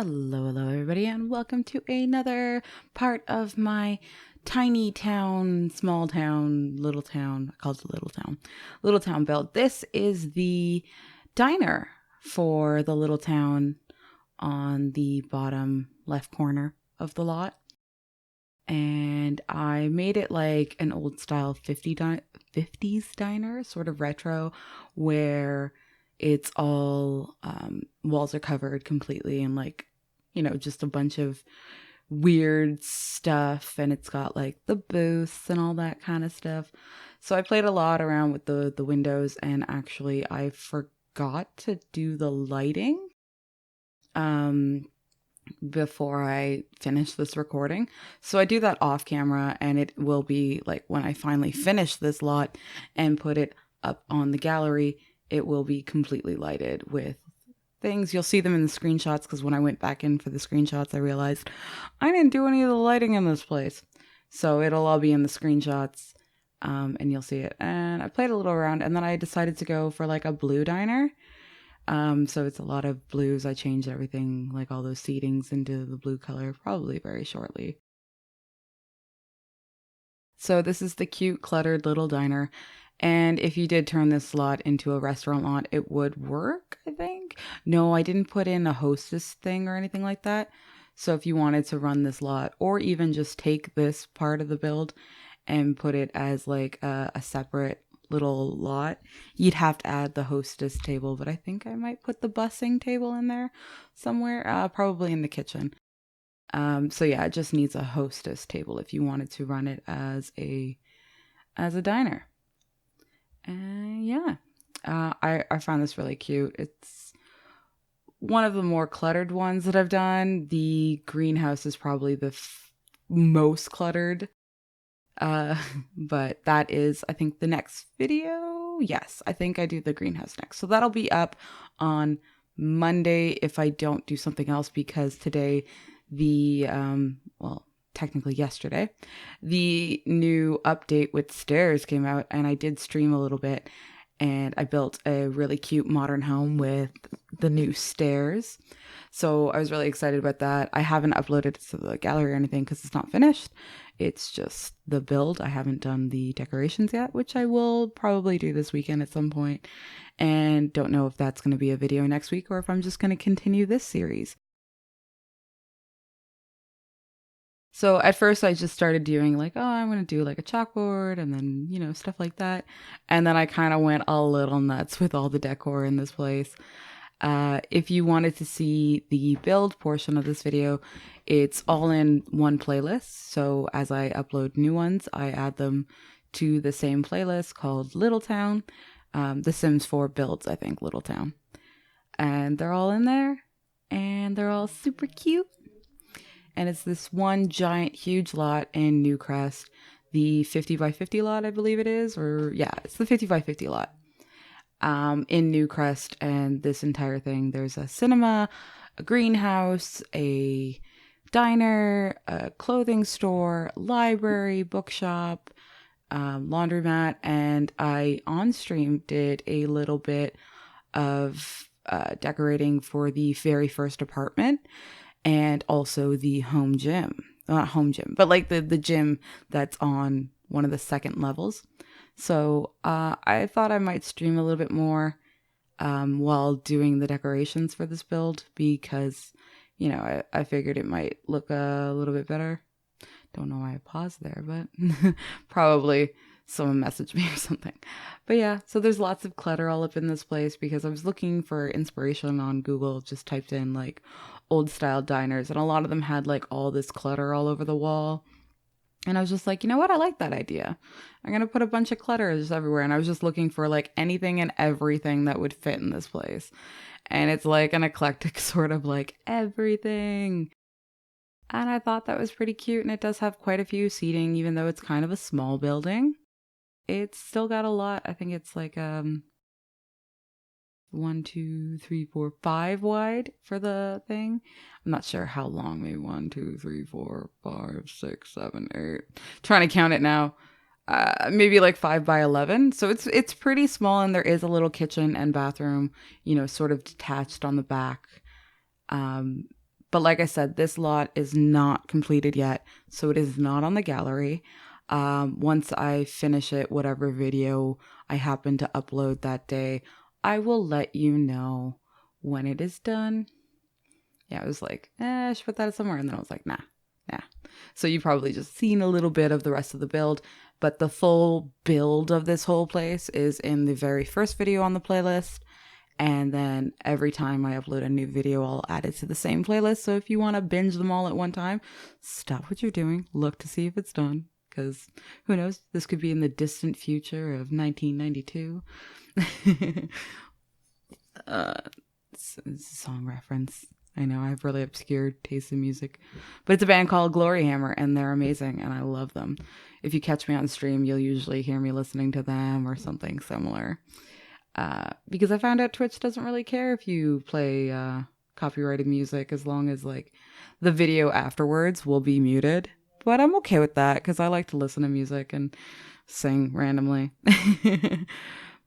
Hello everybody, and welcome to another part of my tiny town, small town, little town. I call it little town build. This is the diner for the little town on the bottom left corner of the lot. And I made it like an old style 50s diner, sort of retro, where it's all walls are covered completely and just a bunch of weird stuff, and it's got like the booths and all that kind of stuff. So I played a lot around with the windows, and actually I forgot to do the lighting before I finish this recording. So I do that off camera, and it will be like when I finally finish this lot and put it up on the gallery, it will be completely lighted with things. You'll see them in the screenshots, because when I went back in for the screenshots, I realized I didn't do any of the lighting in this place. So it'll all be in the screenshots, and you'll see it. And I played a little around, and then I decided to go for like a blue diner. So it's a lot of blues. I changed everything, like all those seatings, into the blue color, probably very shortly. So this is the cute, cluttered little diner. And if you did turn this lot into a restaurant lot, it would work, I think. No, I didn't put in a hostess thing or anything like that. So if you wanted to run this lot, or even just take this part of the build and put it as like a separate little lot, you'd have to add the hostess table. But I think I might put the busing table in there somewhere, probably in the kitchen. So yeah, it just needs a hostess table if you wanted to run it as a diner. I found this really cute. It's one of the more cluttered ones that I've done. The greenhouse is probably the most cluttered. But that is, I think, the next video. Yes, I think I do the greenhouse next. So that'll be up on Monday if I don't do something else, because today technically yesterday, the new update with stairs came out, and I did stream a little bit, and I built a really cute modern home with the new stairs. So I was really excited about that. I haven't uploaded it to the gallery or anything because it's not finished. It's just the build. I haven't done the decorations yet, which I will probably do this weekend at some point. And don't know if that's going to be a video next week or if I'm just going to continue this series. So at first I just started doing like, oh, I'm going to do like a chalkboard and then, stuff like that. And then I kind of went a little nuts with all the decor in this place. If you wanted to see the build portion of this video, it's all in one playlist. So as I upload new ones, I add them to the same playlist called Little Town. The Sims 4 builds, I think, Little Town. And they're all in there, and they're all super cute. And it's this one giant, huge lot in Newcrest, the 50 by 50 lot, I believe it is. It's the 50 by 50 lot in Newcrest. And this entire thing, there's a cinema, a greenhouse, a diner, a clothing store, library, bookshop, laundromat. And I, on stream, did a little bit of decorating for the very first apartment. And also the home gym. Not home gym, but like the gym that's on one of the second levels. So I thought I might stream a little bit more while doing the decorations for this build, because, I figured it might look a little bit better. Don't know why I paused there, but probably someone messaged me or something. But yeah, so there's lots of clutter all up in this place because I was looking for inspiration on Google, just typed in like old style diners, and a lot of them had like all this clutter all over the wall. And I was just like, you know what? I like that idea. I'm going to put a bunch of clutter just everywhere. And I was just looking for like anything and everything that would fit in this place. And it's like an eclectic sort of like everything. And I thought that was pretty cute. And it does have quite a few seating, even though it's kind of a small building. It's still got a lot. I think it's like 1, 2, 3, 4, 5 wide for the thing. I'm not sure how long. Maybe 1, 2, 3, 4, 5, 6, 7, 8. Trying to count it now. Maybe like 5 by 11. So it's pretty small, and there is a little kitchen and bathroom, sort of detached on the back. But like I said, this lot is not completed yet, so it is not on the gallery. Once I finish it, whatever video I happen to upload that day, I will let you know when it is done. Yeah, I was like, I should put that somewhere. And then I was like, nah. So you probably just seen a little bit of the rest of the build, but the full build of this whole place is in the very first video on the playlist. And then every time I upload a new video, I'll add it to the same playlist. So if you want to binge them all at one time, stop what you're doing, look to see if it's done. Because who knows, this could be in the distant future of 1992. It's a song reference. I know I have really obscure taste in music, but it's a band called Glory Hammer, and they're amazing, and I love them. If you catch me on stream, you'll usually hear me listening to them or something similar. Because I found out Twitch doesn't really care if you play copyrighted music as long as like the video afterwards will be muted. But I'm okay with that because I like to listen to music and sing randomly.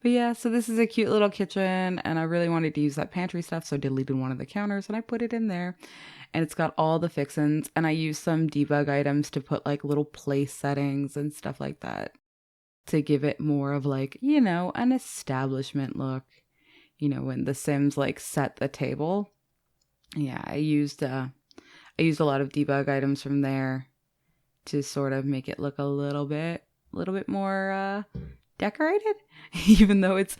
But yeah, so this is a cute little kitchen, and I really wanted to use that pantry stuff, so I deleted one of the counters and I put it in there. And it's got all the fixins, and I used some debug items to put like little place settings and stuff like that to give it more of like, you know, an establishment look. You know, when The Sims like set the table. Yeah, I used a lot of debug items from there to sort of make it look a little bit more decorated, even though it's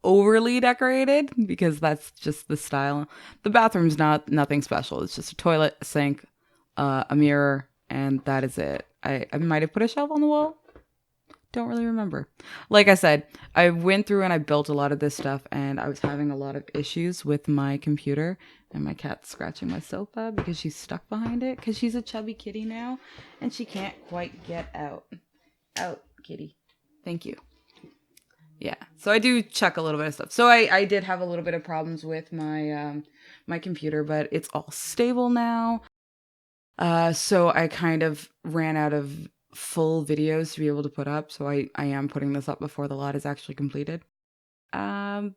overly decorated, because that's just the style. The bathroom's nothing special. It's just a toilet, a sink, a mirror, and that is it. I might have put a shelf on the wall. Don't really remember. Like I said, I went through and I built a lot of this stuff, and I was having a lot of issues with my computer, and my cat's scratching my sofa because she's stuck behind it because she's a chubby kitty now and she can't quite get out. Out, kitty. Thank you. Yeah, so I do check a little bit of stuff. So I did have a little bit of problems with my my computer, but it's all stable now. So I kind of ran out of full videos to be able to put up. So I am putting this up before the lot is actually completed. But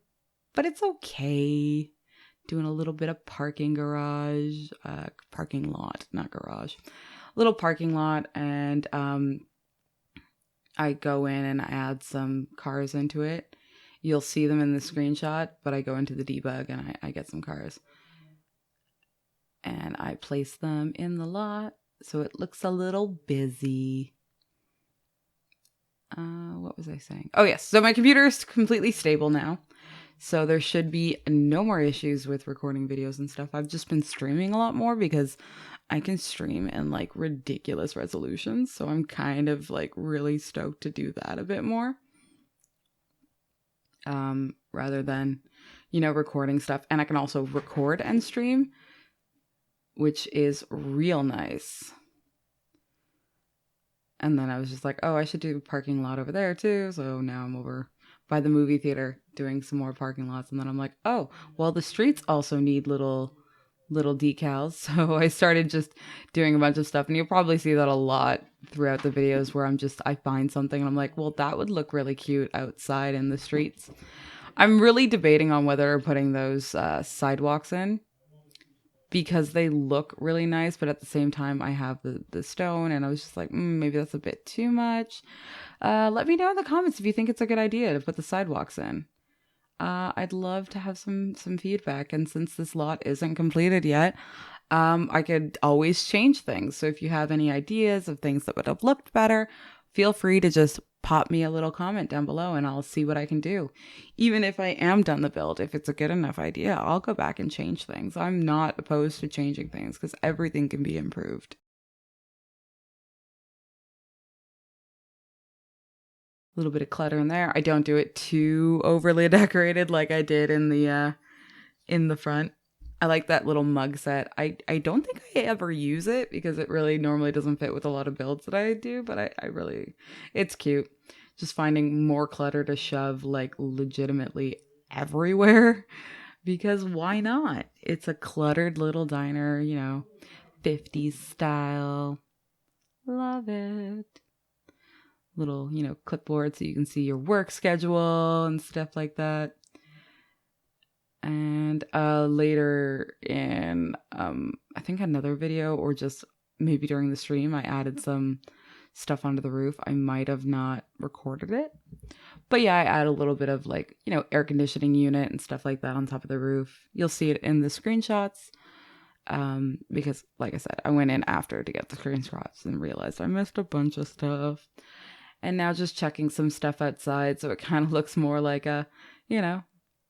it's okay. Doing a little bit of parking lot, not garage. Little parking lot, and I go in and I add some cars into it. You'll see them in the screenshot, but I go into the debug and I get some cars. And I place them in the lot so it looks a little busy. What was I saying? Oh, yes. So my computer is completely stable now. So there should be no more issues with recording videos and stuff. I've just been streaming a lot more because I can stream in like ridiculous resolutions. So I'm kind of like really stoked to do that a bit more. Rather than, you know, recording stuff. And I can also record and stream, which is real nice. And then I was just like, oh, I should do a parking lot over there too. So now I'm over by the movie theater doing some more parking lots. And then I'm like, oh, well, the streets also need little decals. So I started just doing a bunch of stuff. And you'll probably see that a lot throughout the videos where I find something and I'm like, well, that would look really cute outside in the streets. I'm really debating on whether putting those sidewalks in, because they look really nice, but at the same time I have the stone, and I was just like, maybe that's a bit too much. Let me know in the comments if you think it's a good idea to put the sidewalks in. I'd love to have some feedback, and since this lot isn't completed yet, I could always change things. So if you have any ideas of things that would have looked better, feel free to just pop me a little comment down below and I'll see what I can do. Even if I am done the build, if it's a good enough idea, I'll go back and change things. I'm not opposed to changing things because everything can be improved. A little bit of clutter in there. I don't do it too overly decorated like I did in the front. I like that little mug set. I don't think I ever use it because it really normally doesn't fit with a lot of builds that I do, but I really, it's cute. Just finding more clutter to shove like legitimately everywhere, because why not? It's a cluttered little diner, you know, 50s style. Love it. Little, you know, clipboard so you can see your work schedule and stuff like that. And later in, I think another video or just maybe during the stream, I added some stuff onto the roof. I might have not recorded it. But yeah, I add a little bit of like, air conditioning unit and stuff like that on top of the roof. You'll see it in the screenshots. Because like I said, I went in after to get the screenshots and realized I missed a bunch of stuff. And now just checking some stuff outside so it kind of looks more like a,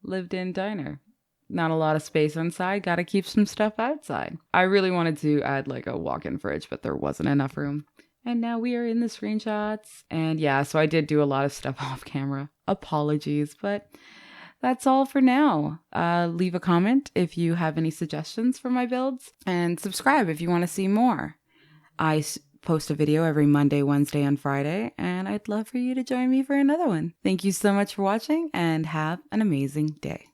lived in diner. Not a lot of space inside, gotta keep some stuff outside. I really wanted to add like a walk-in fridge, but there wasn't enough room. And now we are in the screenshots. And yeah, so I did do a lot of stuff off camera. Apologies, but that's all for now. Leave a comment if you have any suggestions for my builds, and subscribe if you want to see more. I post a video every Monday, Wednesday, and Friday, and I'd love for you to join me for another one. Thank you so much for watching, and have an amazing day.